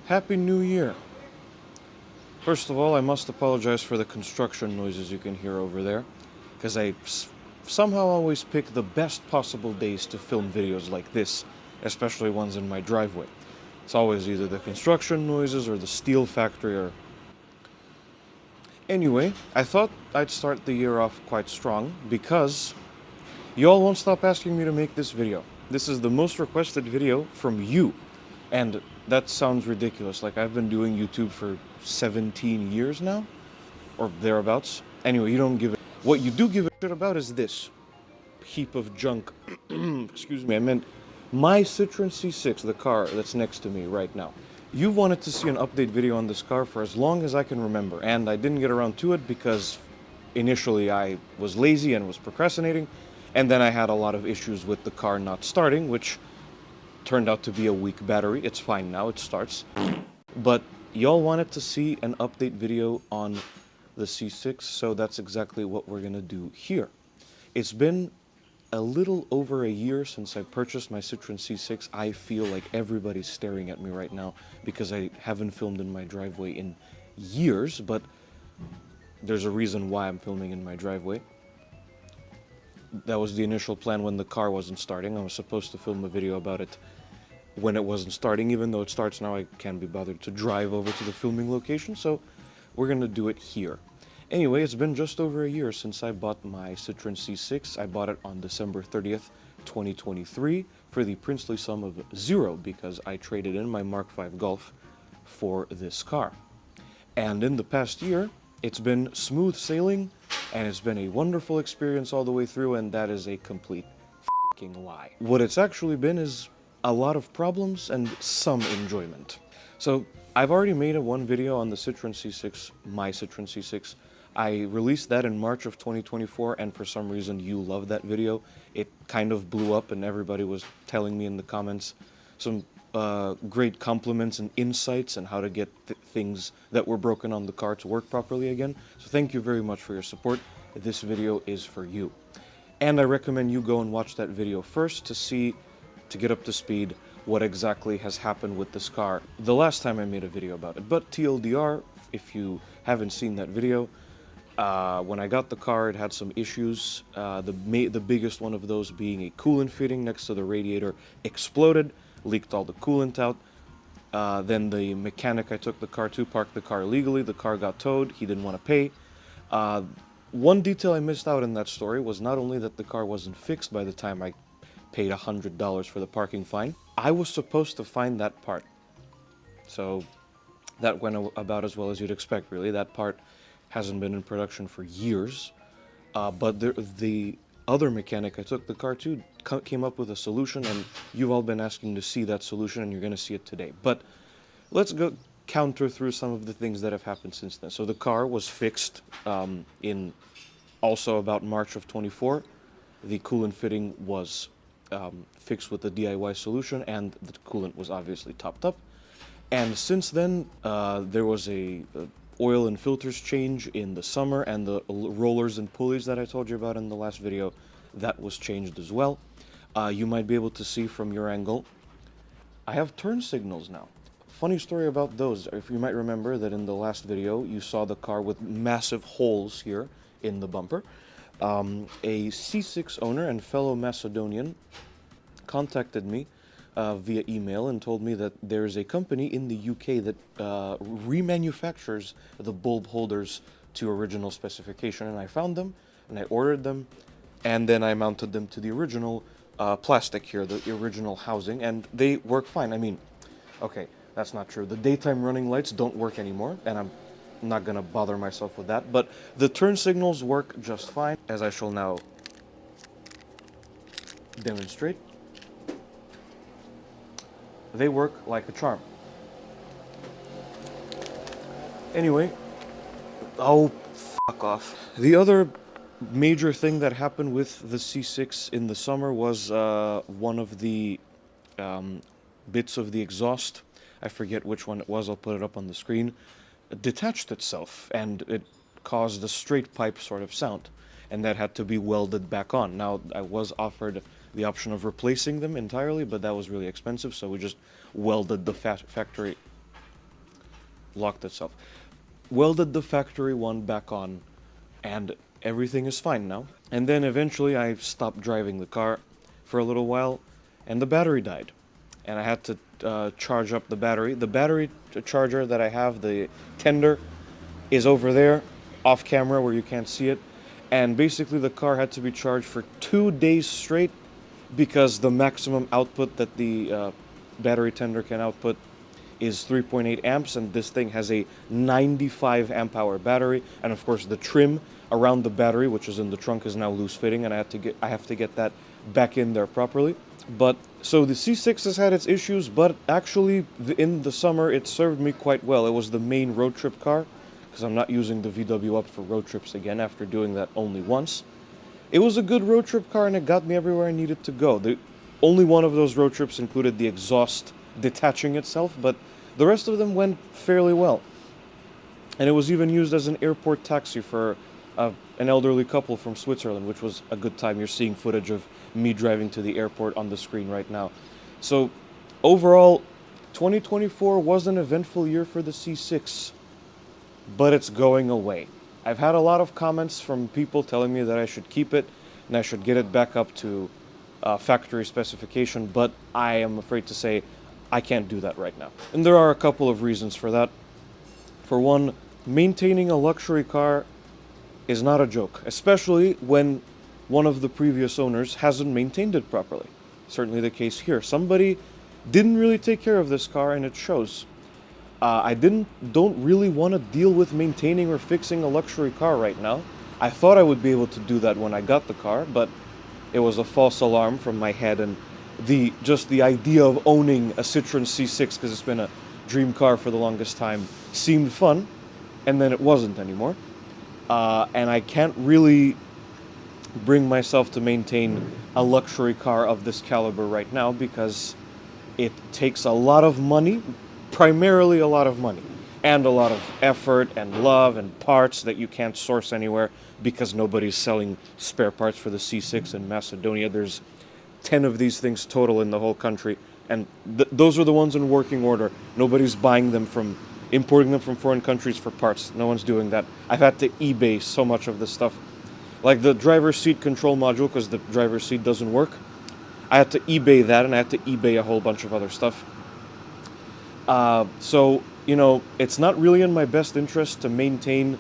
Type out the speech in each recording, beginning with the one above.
Happy New Year! First of all, I must apologize for the construction noises you can hear over there, because I somehow always pick the best possible days to film videos like this, especially ones in my driveway. It's always either the construction noises or the steel factory or... Anyway, I thought I'd start the year off quite strong because y'all won't stop asking me to make this video. This is the most requested video from you. And that sounds ridiculous. Like, I've been doing YouTube for 17 years now, or thereabouts. Anyway, you don't give it. What you do give a shit about is this heap of junk. Excuse me, I meant my Citroen C6, the car that's next to me right now. You wanted to see an update video on this car for as long as I can remember, and I didn't get around to it because initially I was lazy and was procrastinating, and then I had a lot of issues with the car not starting, which turned out to be a weak battery. It's fine now, it starts. But y'all wanted to see an update video on the C6, so that's exactly what we're gonna do here. It's been a little over a year since I purchased my Citroen C6. I feel like everybody's staring at me right now because I haven't filmed in my driveway in years, but there's a reason why I'm filming in my driveway. That was the initial plan when the car wasn't starting. I was supposed to film a video about it when it wasn't starting. Even though it starts now, I can't be bothered to drive over to the filming location, so we're gonna do it here. Anyway, it's been just over a year since I bought my Citroen C6. I bought it on December 30th, 2023 for the princely sum of 0 because I traded in my Mark V Golf for this car. And in the past year, it's been smooth sailing, and it's been a wonderful experience all the way through, and that is a complete f***ing lie. What it's actually been is a lot of problems and some enjoyment. So, I've already made one video on the Citroen C6, my Citroen C6. I released that in March of 2024, and for some reason you loved that video. It kind of blew up, and everybody was telling me in the comments some great compliments and insights on how to get things that were broken on the car to work properly again. So thank you very much for your support. This video is for you. And I recommend you go and watch that video first to get up to speed what exactly has happened with this car the last time I made a video about it. But TLDR, if you haven't seen that video, when I got the car, it had some issues. The biggest one of those being a coolant fitting next to the radiator exploded, leaked all the coolant out. Then the mechanic I took the car to parked the car illegally. The car got towed. He didn't want to pay. One detail I missed out in that story was not only that the car wasn't fixed by the time I paid $100 for the parking fine, I was supposed to find that part. So that went about as well as you'd expect, really. That part hasn't been in production for years. But the other mechanic I took the car to came up with a solution, and you've all been asking to see that solution, and you're going to see it today. But let's go counter through some of the things that have happened since then. So the car was fixed in also about March of 24. The coolant fitting was fixed with the DIY solution, and the coolant was obviously topped up. And since then, there was a oil and filters change in the summer, and the rollers and pulleys that I told you about in the last video, that was changed as well. You might be able to see from your angle, I have turn signals now. Funny story about those. If you might remember that in the last video, you saw the car with massive holes here in the bumper. A C6 owner and fellow Macedonian contacted me via email and told me that there's a company in the UK that remanufactures the bulb holders to original specification, and I found them and I ordered them, and then I mounted them to the original plastic here, the original housing, and they work fine. I mean, okay, that's not true. The daytime running lights don't work anymore, and I'm not gonna bother myself with that, but the turn signals work just fine, as I shall now demonstrate. They work like a charm. Anyway, oh, fuck off. The other major thing that happened with the C6 in the summer was one of the bits of the exhaust, I forget which one it was, I'll put it up on the screen, detached itself, and it caused a straight pipe sort of sound, and that had to be welded back on. Now, I was offered the option of replacing them entirely, but that was really expensive, so we just welded the factory locked itself. Welded the factory one back on, and everything is fine now. And then eventually I stopped driving the car for a little while, and the battery died. And I had to charge up the battery. The battery charger that I have, the tender, is over there, off camera where you can't see it. And basically the car had to be charged for 2 days straight because the maximum output that the battery tender can output is 3.8 amps, and this thing has a 95 amp hour battery. And of course the trim around the battery, which is in the trunk, is now loose fitting, and I have to get that back in there properly. But so the C6 has had its issues, but actually in the summer it served me quite well. It was the main road trip car, because I'm not using the VW up for road trips again after doing that only once. It was a good road trip car, and it got me everywhere I needed to go. The only one of those road trips included the exhaust detaching itself, but the rest of them went fairly well. And it was even used as an airport taxi for an elderly couple from Switzerland, which was a good time. You're seeing footage of me driving to the airport on the screen right now. So overall, 2024 was an eventful year for the C6, but it's going away. I've had a lot of comments from people telling me that I should keep it and I should get it back up to factory specification, but I am afraid to say I can't do that right now. And there are a couple of reasons for that. For one, maintaining a luxury car is not a joke, especially when one of the previous owners hasn't maintained it properly. Certainly the case here. Somebody didn't really take care of this car, and it shows. I don't really want to deal with maintaining or fixing a luxury car right now. I thought I would be able to do that when I got the car, but it was a false alarm from my head, and just the idea of owning a Citroen C6, because it's been a dream car for the longest time, seemed fun, and then it wasn't anymore. And I can't really bring myself to maintain a luxury car of this caliber right now because it takes a lot of money, primarily a lot of money, and a lot of effort and love and parts that you can't source anywhere because nobody's selling spare parts for the C6 in Macedonia. There's 10 of these things total in the whole country, and those are the ones in working order. Nobody's buying them importing them from foreign countries for parts. No one's doing that. I've had to eBay so much of this stuff. Like the driver's seat control module, because the driver's seat doesn't work. I had to eBay that, and I had to eBay a whole bunch of other stuff. So, it's not really in my best interest to maintain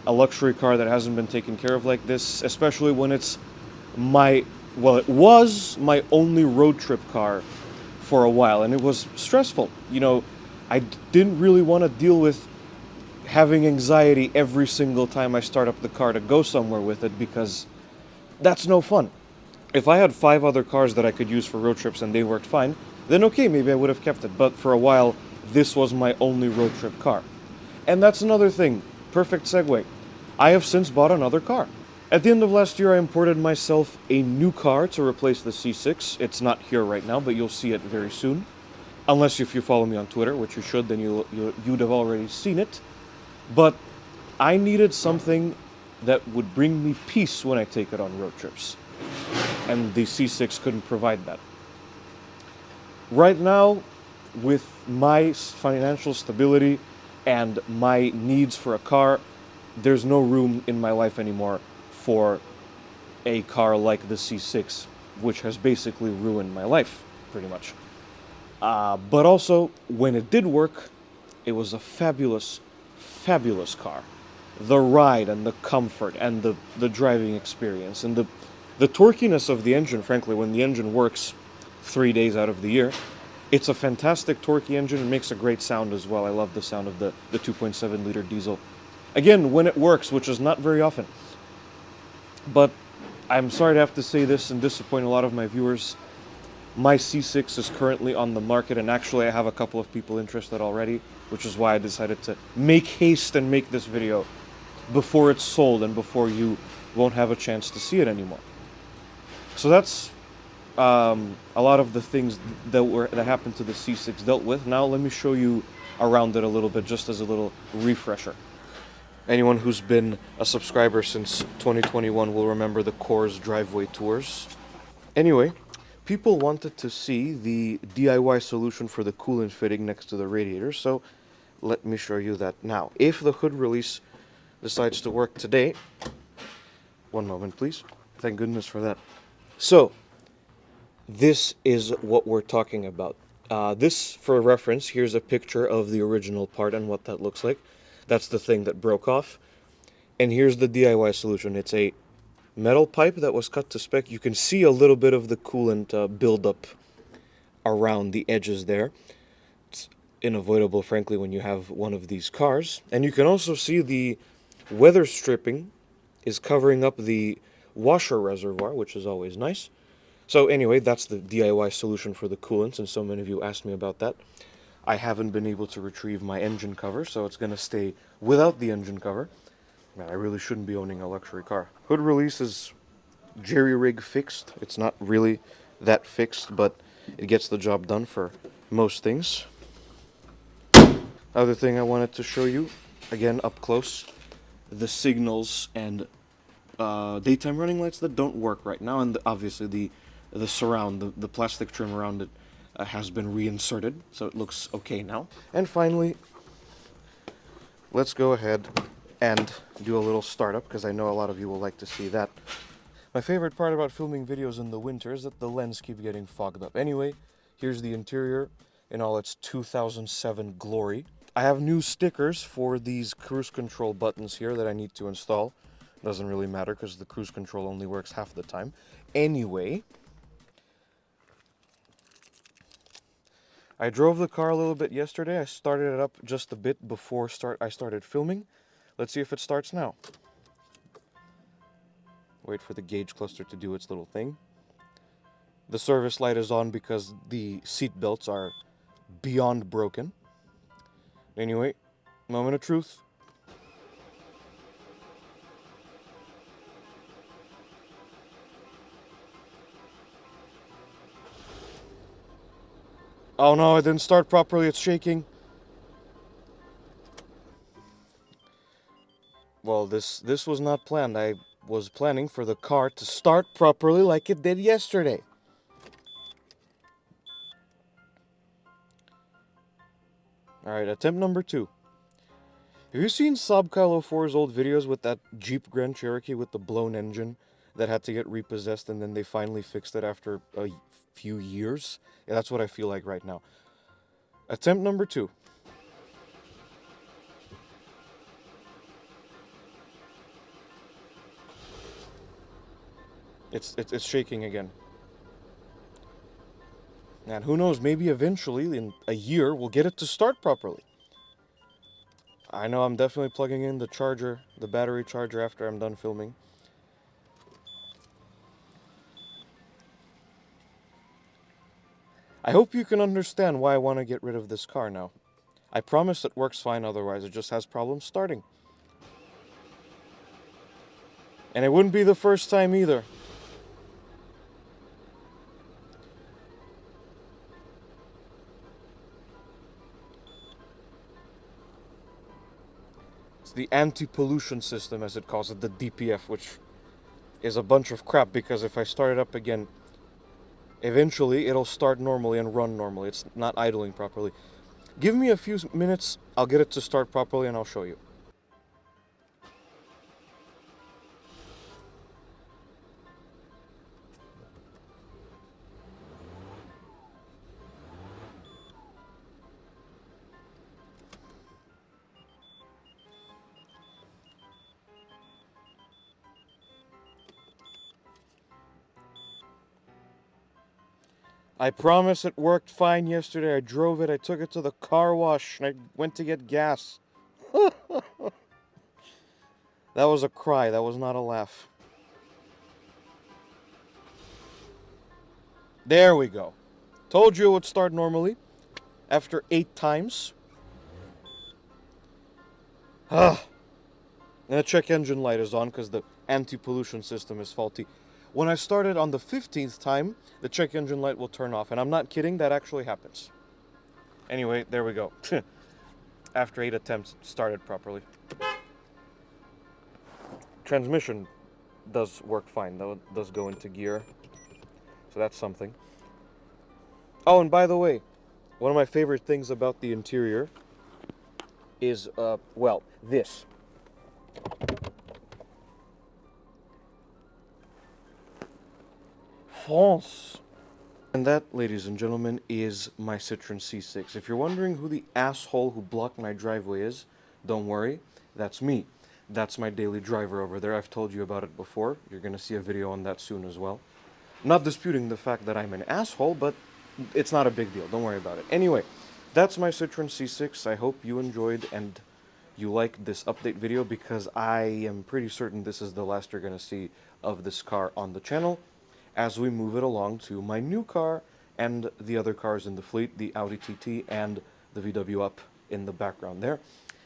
a luxury car that hasn't been taken care of like this, especially when it was my only road trip car for a while, and it was stressful. I didn't really want to deal with having anxiety every single time I start up the car to go somewhere with it, because that's no fun. If I had 5 other cars that I could use for road trips and they worked fine, then okay, maybe I would have kept it. But for a while, this was my only road trip car. And that's another thing. Perfect segue. I have since bought another car. At the end of last year, I imported myself a new car to replace the C6. It's not here right now, but you'll see it very soon. Unless if you follow me on Twitter, which you should, then you'd have already seen it. But I needed something that would bring me peace when I take it on road trips. And the C6 couldn't provide that. Right now, with my financial stability and my needs for a car, there's no room in my life anymore for a car like the C6, which has basically ruined my life, pretty much. But also, when it did work, it was a fabulous, fabulous car. The ride and the comfort and the driving experience and the torquiness of the engine, frankly, when the engine works 3 days out of the year, it's a fantastic torquey engine. It makes a great sound as well. I love the sound of the 2.7 liter diesel. Again, when it works, which is not very often. But I'm sorry to have to say this and disappoint a lot of my viewers. My C6 is currently on the market, and actually I have a couple of people interested already, which is why I decided to make haste and make this video before it's sold and before you won't have a chance to see it anymore. So that's a lot of the things that happened to the C6 dealt with. Now let me show you around it a little bit, just as a little refresher. Anyone who's been a subscriber since 2021 will remember the Korr's driveway tours. Anyway, people wanted to see the DIY solution for the coolant fitting next to the radiator, so let me show you that now. If the hood release decides to work today, one moment please, thank goodness for that. So, this is what we're talking about. This, for reference, here's a picture of the original part and what that looks like. That's the thing that broke off. And here's the DIY solution. It's a metal pipe that was cut to spec. You can see a little bit of the coolant buildup around the edges there. It's unavoidable, frankly, when you have one of these cars. And you can also see the weather stripping is covering up the washer reservoir, which is always nice. So anyway, that's the DIY solution for the coolant, and so many of you asked me about that. I haven't been able to retrieve my engine cover, so it's going to stay without the engine cover. Man, I really shouldn't be owning a luxury car. Hood release is jerry-rig fixed. It's not really that fixed, but it gets the job done for most things. Other thing I wanted to show you, again up close, the signals and daytime running lights that don't work right now, and obviously the surround, the plastic trim around it has been reinserted, so it looks okay now. And finally, let's go ahead and do a little startup, because I know a lot of you will like to see that. My favorite part about filming videos in the winter is that the lens keeps getting fogged up. Anyway, here's the interior in all its 2007 glory. I have new stickers for these cruise control buttons here that I need to install. Doesn't really matter because the cruise control only works half the time. Anyway, I drove the car a little bit yesterday. I started it up just a bit before I started filming. Let's see if it starts now. Wait for the gauge cluster to do its little thing. The service light is on because the seat belts are beyond broken. Anyway, moment of truth. Oh no, it didn't start properly, it's shaking. Well, this was not planned. I was planning for the car to start properly like it did yesterday. Alright, attempt number 2. Have you seen Saab Kyle 04's old videos with that Jeep Grand Cherokee with the blown engine that had to get repossessed and then they finally fixed it after a few years? Yeah, that's what I feel like right now. Attempt number 2. It's shaking again. And who knows, maybe eventually, in a year, we'll get it to start properly. I know I'm definitely plugging in the charger, the battery charger after I'm done filming. I hope you can understand why I want to get rid of this car now. I promise it works fine otherwise, it just has problems starting. And it wouldn't be the first time either. It's the anti-pollution system, as it calls it, the DPF, which is a bunch of crap because if I start it up again, eventually it'll start normally and run normally. It's not idling properly. Give me a few minutes, I'll get it to start properly and I'll show you. I promise it worked fine yesterday. I drove it, I took it to the car wash, and I went to get gas. That was a cry, that was not a laugh. There we go. Told you it would start normally after 8 times. And the check engine light is on because the anti-pollution system is faulty. When I started on the 15th time, the check engine light will turn off. And I'm not kidding, that actually happens. Anyway, there we go. After 8 attempts, it started properly. Transmission does work fine, though. It does go into gear. So that's something. Oh, and by the way, one of my favorite things about the interior is, well, this. France. And that, ladies and gentlemen, is my Citroen C6. If you're wondering who the asshole who blocked my driveway is, don't worry, that's me. That's my daily driver over there. I've told you about it before. You're going to see a video on that soon as well. Not disputing the fact that I'm an asshole, but it's not a big deal. Don't worry about it. Anyway, that's my Citroen C6. I hope you enjoyed and you liked this update video, because I am pretty certain this is the last you're going to see of this car on the channel, as we move it along to my new car and the other cars in the fleet, the Audi TT and the VW Up in the background there.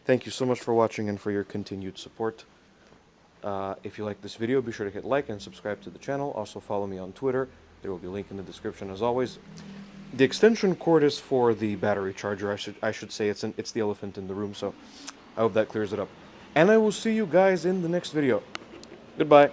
Thank you so much for watching and for your continued support. If you like this video, be sure to hit like and subscribe to the channel. Also follow me on Twitter. There will be a link in the description as always. The extension cord is for the battery charger. I should say it's the elephant in the room, so I hope that clears it up. And I will see you guys in the next video. Goodbye.